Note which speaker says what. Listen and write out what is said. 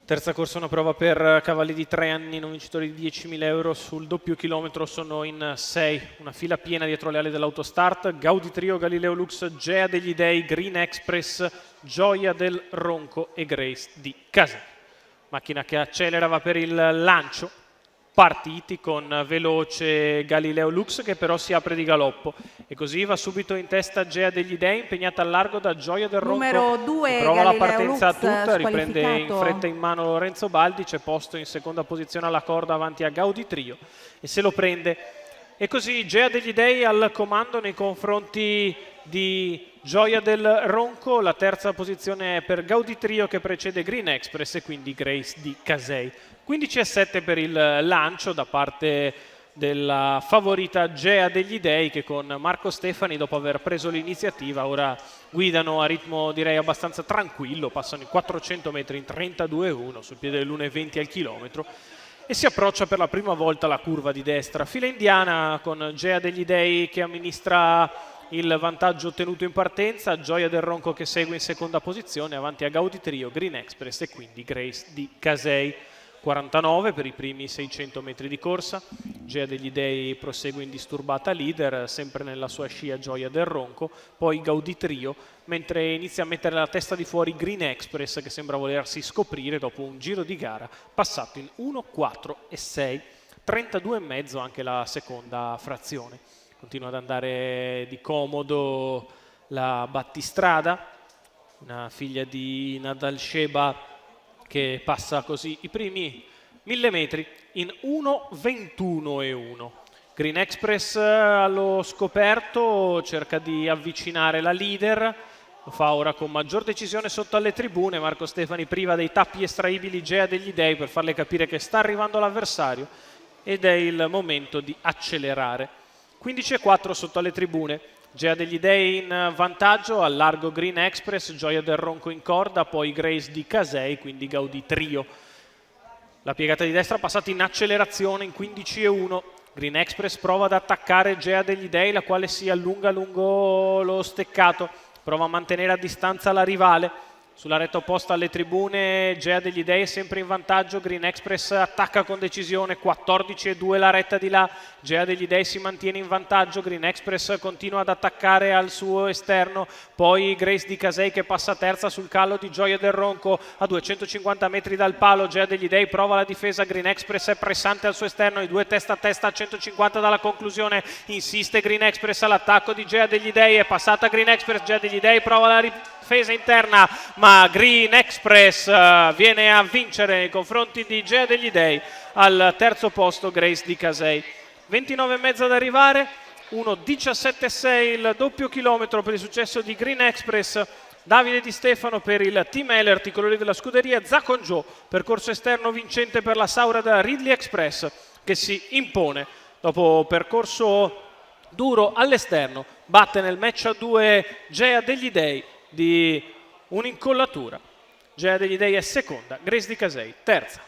Speaker 1: Terza corsa, una prova per cavalli di 3 anni, non vincitori di 10.000 euro sul doppio chilometro, sono in 6, una fila piena dietro le ali dell'autostart. Gaudi Trio, Galileo Lux, Gea degli Dei, Green Express, Gioia del Ronco e Grace di Casei. Macchina che accelera, va per il lancio. Partiti con veloce Galileo Lux che però si apre di galoppo e così va subito in testa Gea degli Dei, impegnata al largo da Gioia del Ronco.
Speaker 2: Numero 2
Speaker 1: prova la
Speaker 2: Galileo
Speaker 1: partenza
Speaker 2: Lux,
Speaker 1: tutta, riprende in
Speaker 2: squalificato.
Speaker 1: fretta in mano Lorenzo Baldi, c'è posto in seconda posizione alla corda avanti a Gaudi Trio e se lo prende. E così Gea degli Dei al comando nei confronti di Gioia del Ronco, la terza posizione è per Gaudi Trio che precede Green Express e quindi Grace di Casei. 15,7 per il lancio da parte della favorita Gea degli Dei che con Marco Stefani, dopo aver preso l'iniziativa, ora guidano a ritmo direi abbastanza tranquillo, passano i 400 metri in 32,1 sul piede dell'1,20 al chilometro e si approccia per la prima volta alla curva di destra. Fila indiana con Gea degli Dei che amministra il vantaggio ottenuto in partenza, Gioia del Ronco che segue in seconda posizione avanti a Gaudi Trio, Green Express e quindi Grace di Casei. 49 per i primi 600 metri di corsa, Gea degli Dei prosegue indisturbata leader, sempre nella sua scia Gioia del Ronco, poi Gaudi Trio, mentre inizia a mettere la testa di fuori Green Express che sembra volersi scoprire dopo un giro di gara passato in 1,4,6, 32,5 anche la seconda frazione. Continua ad andare di comodo la Battistrada, una figlia di Nadal Sheba che passa così i primi 1000 metri in 1,21,1. Green Express allo scoperto cerca di avvicinare la leader, lo fa ora con maggior decisione sotto alle tribune. Marco Stefani priva dei tappi estraibili Gea degli Dei per farle capire che sta arrivando l'avversario ed è il momento di accelerare. 15,4 sotto alle tribune. Gea degli Dei in vantaggio, al largo Green Express, Gioia del Ronco in corda, poi Grace di Casei, quindi Gaudi Trio. La piegata di destra passata in accelerazione in 15,1. Green Express prova ad attaccare Gea degli Dei, la quale si allunga lungo lo steccato, prova a mantenere a distanza la rivale. Sulla retta opposta alle tribune Gea degli Dei è sempre in vantaggio, Green Express attacca con decisione, 14,2 la retta di là, Gea degli Dei si mantiene in vantaggio, Green Express continua ad attaccare al suo esterno, poi Grace di Casei che passa terza sul callo di Gioia del Ronco a 250 metri dal palo. Gea degli Dei prova la difesa, Green Express è pressante al suo esterno, i due testa a testa a 150 dalla conclusione, insiste Green Express all'attacco di Gea degli Dei, è passata Green Express, Gea degli Dei prova la difesa interna ma Green Express viene a vincere nei confronti di Gea degli Dei. Al terzo posto Grace di Casei. 29,5 ad arrivare, 1,17,6 il doppio chilometro per il successo di Green Express. Davide Di Stefano per il Team Elert, i colori della scuderia. Zacon Joe, percorso esterno vincente per la Saura da Ridley Express che si impone dopo percorso duro all'esterno, batte nel match a 2 Gea degli Dei di un'incollatura. Gea degli Dei è seconda, Grace di Casei terza.